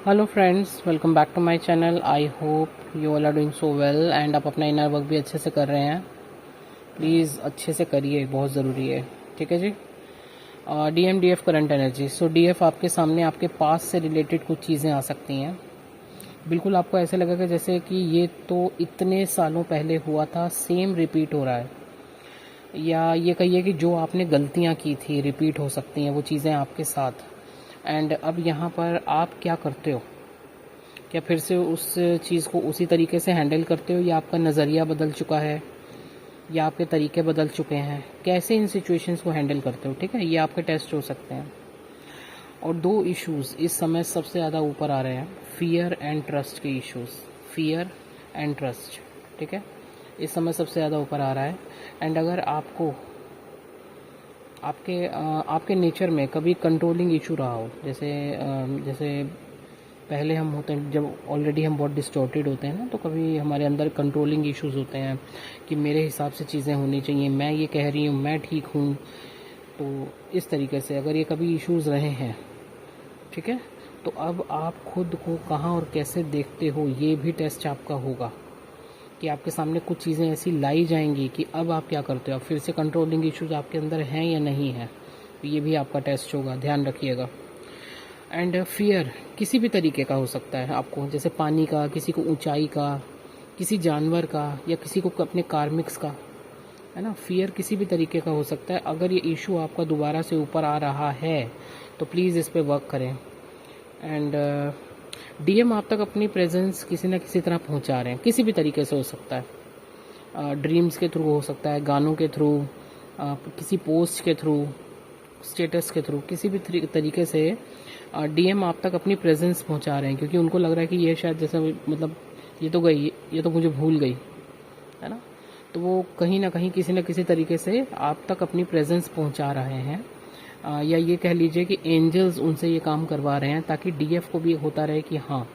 Hello friends, welcome back to my channel. I hope you all are doing so well and आप अपना inner work भी अच्छे से कर रहे हैं। प्लीज़ अच्छे से करिए, बहुत ज़रूरी है। ठीक है जी। DM DF current energy. So DF आपके सामने आपके पास से रिलेटेड कुछ चीज़ें आ सकती हैं। बिल्कुल आपको ऐसे लगेगा जैसे कि ये तो इतने सालों पहले हुआ था, सेम रिपीट हो रहा है। या ये कहिए कि जो आपने गलतियाँ की थी रिपीट हो सकती हैं वो चीज़ें आपके साथ। एंड अब यहाँ पर आप क्या करते हो? क्या फिर से उस चीज़ को उसी तरीके से हैंडल करते हो, या आपका नज़रिया बदल चुका है, या आपके तरीके बदल चुके हैं? कैसे इन सिचुएशंस को हैंडल करते हो? ठीक है, ये आपके टेस्ट हो सकते हैं। और दो इश्यूज इस समय सबसे ज़्यादा ऊपर आ रहे हैं, फियर एंड ट्रस्ट के इश्यूज। फियर एंड ट्रस्ट, ठीक है, इस समय सबसे ज़्यादा ऊपर आ रहा है। एंड अगर आपको आपके नेचर में कभी कंट्रोलिंग इशू रहा हो, जैसे पहले हम होते हैं, जब ऑलरेडी हम बहुत डिस्टॉर्टेड होते हैं ना, तो कभी हमारे अंदर कंट्रोलिंग इश्यूज होते हैं कि मेरे हिसाब से चीज़ें होनी चाहिए, मैं ये कह रही हूँ, मैं ठीक हूँ। तो इस तरीके से अगर ये कभी इश्यूज रहे हैं, ठीक है, तो अब आप खुद को कहाँ और कैसे देखते हो, ये भी टेस्ट आपका होगा। कि आपके सामने कुछ चीज़ें ऐसी लाई जाएंगी कि अब आप क्या करते हो, अब फिर से कंट्रोलिंग इश्यूज आपके अंदर हैं या नहीं है। तो ये भी आपका टेस्ट होगा, ध्यान रखिएगा। एंड फियर किसी भी तरीके का हो सकता है आपको, जैसे पानी का, किसी को ऊंचाई का, किसी जानवर का, या किसी को अपने कार्मिक्स का, है ना। फियर किसी भी तरीके का हो सकता है। अगर ये इशू आपका दोबारा से ऊपर आ रहा है तो प्लीज़ इस पर वर्क करें। एंड डीएम आप तक अपनी प्रेजेंस किसी न किसी तरह पहुंचा रहे हैं, किसी भी तरीके से हो सकता है। ड्रीम्स के थ्रू हो सकता है, गानों के थ्रू, किसी पोस्ट के थ्रू, स्टेटस के थ्रू, किसी भी तरीके से डीएम आप तक अपनी प्रेजेंस पहुंचा रहे हैं, क्योंकि उनको लग रहा है कि ये शायद जैसे मतलब ये तो गई, ये तो मुझे भूल गई, है ना। तो वो कहीं ना कहीं किसी न किसी तरीके से आप तक अपनी प्रेजेंस पहुंचा रहे हैं। या ये कह लीजिए कि एंजल्स उनसे ये काम करवा रहे हैं, ताकि डीएफ को भी होता रहे कि हाँ,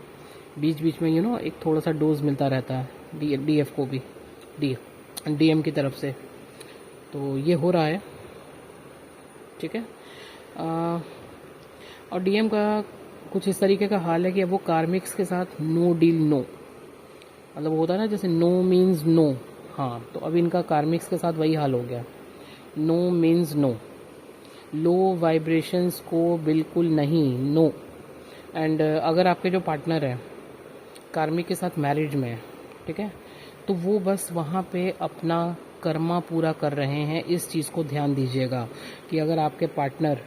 बीच बीच में एक थोड़ा सा डोज मिलता रहता है डीएफ को भी, डीएम की तरफ से। तो ये हो रहा है, ठीक है। और डीएम का कुछ इस तरीके का हाल है कि अब वो कार्मिक्स के साथ नो डील नो, मतलब होता है ना, जैसे नो मीन्स नो। हाँ, तो अब इनका कार्मिक्स के साथ वही हाल हो गया, नो मीन्स नो। लो वाइब्रेशंस को बिल्कुल नहीं, नो। एंड अगर आपके जो पार्टनर है कार्मिक के साथ मैरिज में है, ठीक है, तो वो बस वहाँ पे अपना कर्मा पूरा कर रहे हैं। इस चीज़ को ध्यान दीजिएगा कि अगर आपके पार्टनर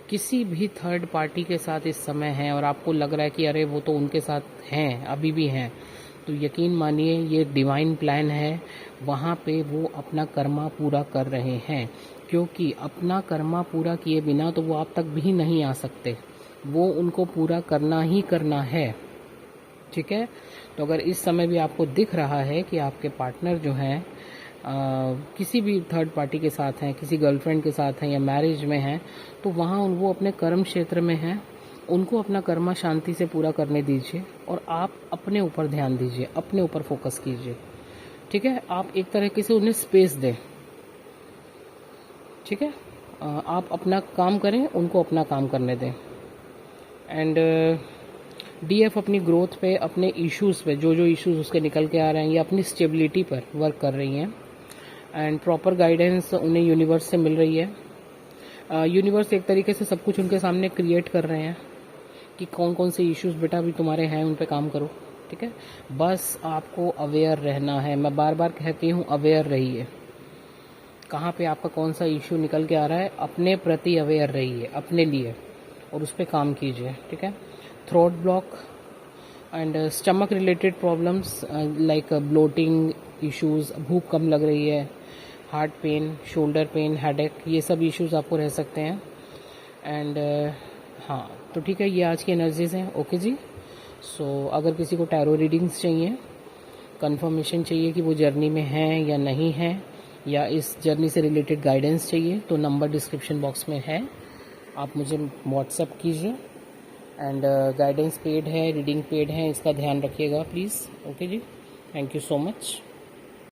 किसी भी थर्ड पार्टी के साथ इस समय हैं और आपको लग रहा है कि अरे वो तो उनके साथ हैं, अभी भी हैं, तो यकीन मानिए ये डिवाइन प्लान है। वहाँ पे वो अपना कर्मा पूरा कर रहे हैं, क्योंकि अपना कर्मा पूरा किए बिना तो वो आप तक भी नहीं आ सकते, वो उनको पूरा करना ही करना है, ठीक है। तो अगर इस समय भी आपको दिख रहा है कि आपके पार्टनर जो हैं किसी भी थर्ड पार्टी के साथ हैं, किसी गर्लफ्रेंड के साथ हैं, या मैरिज में हैं, तो वहाँ वो अपने कर्म क्षेत्र में हैं, उनको अपना कर्मा शांति से पूरा करने दीजिए और आप अपने ऊपर ध्यान दीजिए, अपने ऊपर फोकस कीजिए, ठीक है। आप एक तरीके से उन्हें स्पेस दें, ठीक है। आप अपना काम करें, उनको अपना काम करने दें। एंड डीएफ अपनी ग्रोथ पे, अपने इश्यूज़ पे, जो जो इश्यूज़ उसके निकल के आ रहे हैं, या अपनी स्टेबिलिटी पर वर्क कर रही हैं। एंड प्रॉपर गाइडेंस उन्हें यूनिवर्स से मिल रही है। यूनिवर्स एक तरीके से सब कुछ उनके सामने क्रिएट कर रहे हैं कि कौन कौन से इश्यूज बेटा अभी तुम्हारे हैं, उन पे काम करो, ठीक है। बस आपको अवेयर रहना है, मैं बार बार कहती हूँ, अवेयर रहिए। कहाँ पे आपका कौन सा इश्यू निकल के आ रहा है, अपने प्रति अवेयर रहिए, अपने लिए, और उस पर काम कीजिए, ठीक है। Throat block and stomach related problems like bloating issues, भूख कम लग रही है, heart pain, shoulder pain, headache, ये सब इश्यूज आपको रह सकते हैं। एंड हाँ, तो ठीक है, ये आज की एनर्जीज हैं। ओके जी। सो अगर किसी को टैरो रीडिंग्स चाहिए, कंफर्मेशन चाहिए कि वो जर्नी में हैं या नहीं हैं, या इस जर्नी से रिलेटेड गाइडेंस चाहिए, तो नंबर डिस्क्रिप्शन बॉक्स में है, आप मुझे व्हाट्सएप कीजिए। एंड गाइडेंस पेड है, रीडिंग पेड है, इसका ध्यान रखिएगा प्लीज़। ओके जी, थैंक यू सो मच।